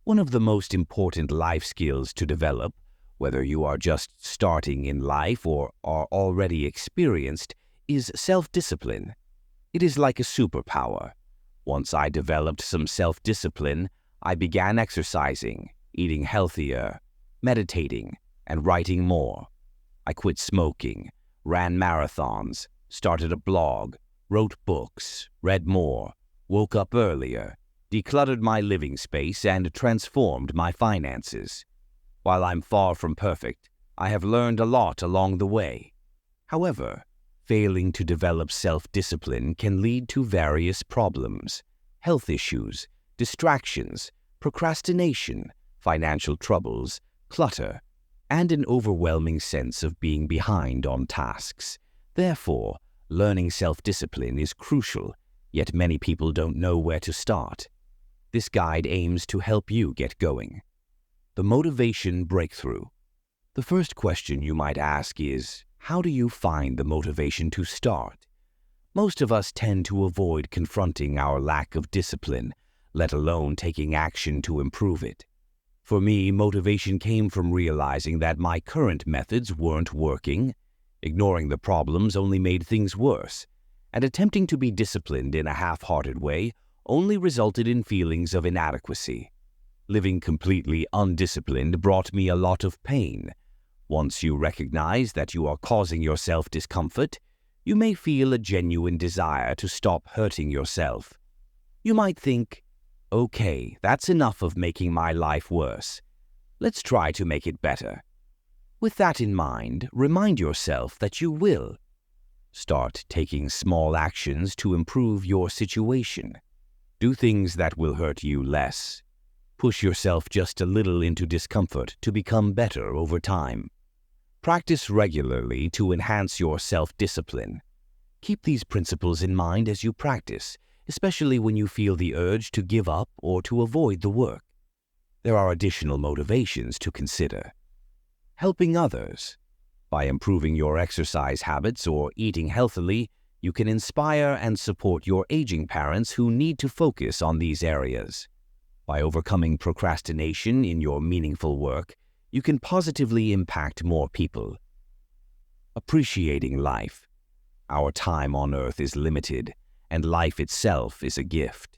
One of the most important life skills to develop, whether you are just starting in life or are already experienced, is self-discipline. It is like a superpower. Once I developed some self-discipline, I began exercising, eating healthier, meditating, and writing more. I quit smoking, ran marathons, started a blog, wrote books, read more, woke up earlier, decluttered my living space, and transformed my finances. While I'm far from perfect, I have learned a lot along the way. However, failing to develop self-discipline can lead to various problems: health issues, distractions, procrastination, financial troubles, clutter, and an overwhelming sense of being behind on tasks. Therefore, learning self-discipline is crucial, yet many people don't know where to start. This guide aims to help you get going. The motivation breakthrough. The first question you might ask is, how do you find the motivation to start? Most of us tend to avoid confronting our lack of discipline, let alone taking action to improve it. For me, motivation came from realizing that my current methods weren't working. Ignoring the problems only made things worse, and attempting to be disciplined in a half-hearted way only resulted in feelings of inadequacy. Living completely undisciplined brought me a lot of pain. Once you recognize that you are causing yourself discomfort, you may feel a genuine desire to stop hurting yourself. You might think, okay, that's enough of making my life worse. Let's try to make it better. With that in mind, remind yourself that you will. Start taking small actions to improve your situation. Do things that will hurt you less. Push yourself just a little into discomfort to become better over time. Practice regularly to enhance your self-discipline. Keep these principles in mind as you practice, especially when you feel the urge to give up or to avoid the work. There are additional motivations to consider. Helping others. By improving your exercise habits or eating healthily, you can inspire and support your aging parents who need to focus on these areas. By overcoming procrastination in your meaningful work, you can positively impact more people. Appreciating life. Our time on earth is limited, and life itself is a gift.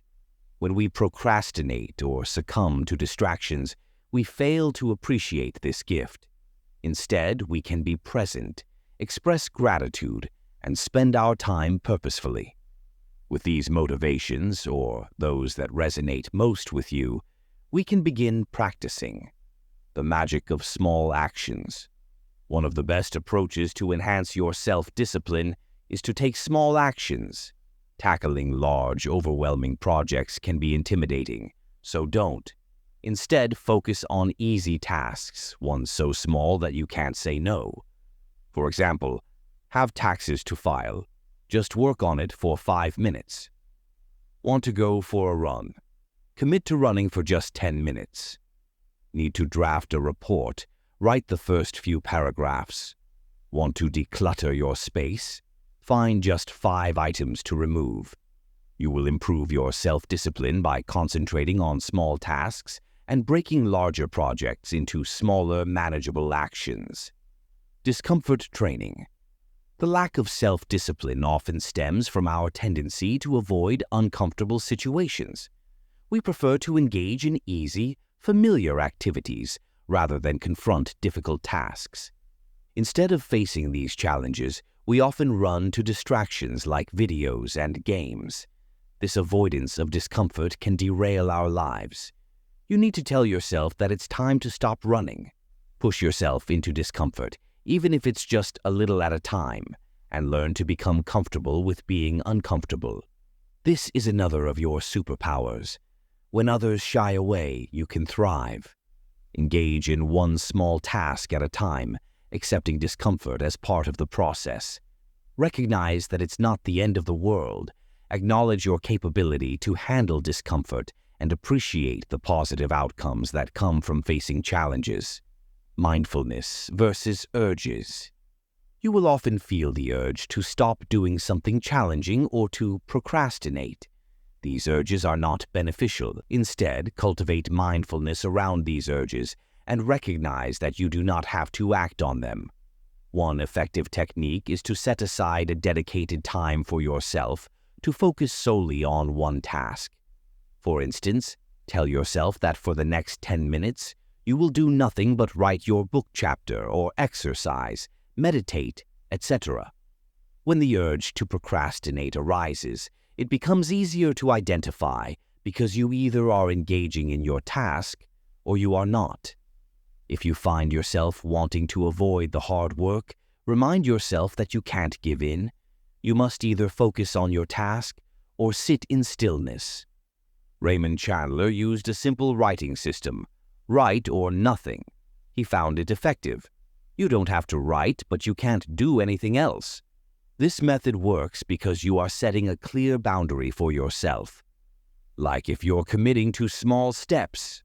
When we procrastinate or succumb to distractions, we fail to appreciate this gift. Instead, we can be present, express gratitude, and spend our time purposefully. With these motivations, or those that resonate most with you, we can begin practicing the magic of small actions. One of the best approaches to enhance your self-discipline is to take small actions. Tackling large, overwhelming projects can be intimidating, so don't. Instead, focus on easy tasks, ones so small that you can't say no. For example, have taxes to file. Just work on it for 5 minutes. Want to go for a run? Commit to running for just 10 minutes. Need to draft a report? Write the first few paragraphs. Want to declutter your space? Find just 5 items to remove. You will improve your self-discipline by concentrating on small tasks and breaking larger projects into smaller, manageable actions. Discomfort training. The lack of self-discipline often stems from our tendency to avoid uncomfortable situations. We prefer to engage in easy, familiar activities rather than confront difficult tasks. Instead of facing these challenges, we often run to distractions like videos and games. This avoidance of discomfort can derail our lives. You need to tell yourself that it's time to stop running. Push yourself into discomfort, even if it's just a little at a time, and learn to become comfortable with being uncomfortable. This is another of your superpowers. When others shy away, you can thrive. Engage in one small task at a time, accepting discomfort as part of the process. Recognize that it's not the end of the world. Acknowledge your capability to handle discomfort and appreciate the positive outcomes that come from facing challenges. Mindfulness versus urges. You will often feel the urge to stop doing something challenging or to procrastinate. These urges are not beneficial. Instead, cultivate mindfulness around these urges and recognize that you do not have to act on them. One effective technique is to set aside a dedicated time for yourself to focus solely on one task. For instance, tell yourself that for the next 10 minutes, you will do nothing but write your book chapter or exercise, meditate, etc. When the urge to procrastinate arises, it becomes easier to identify because you either are engaging in your task or you are not. If you find yourself wanting to avoid the hard work, remind yourself that you can't give in. You must either focus on your task or sit in stillness. Raymond Chandler used a simple writing system, write or nothing. He found it effective. You don't have to write, but you can't do anything else. This method works because you are setting a clear boundary for yourself. Like if you're committing to small steps,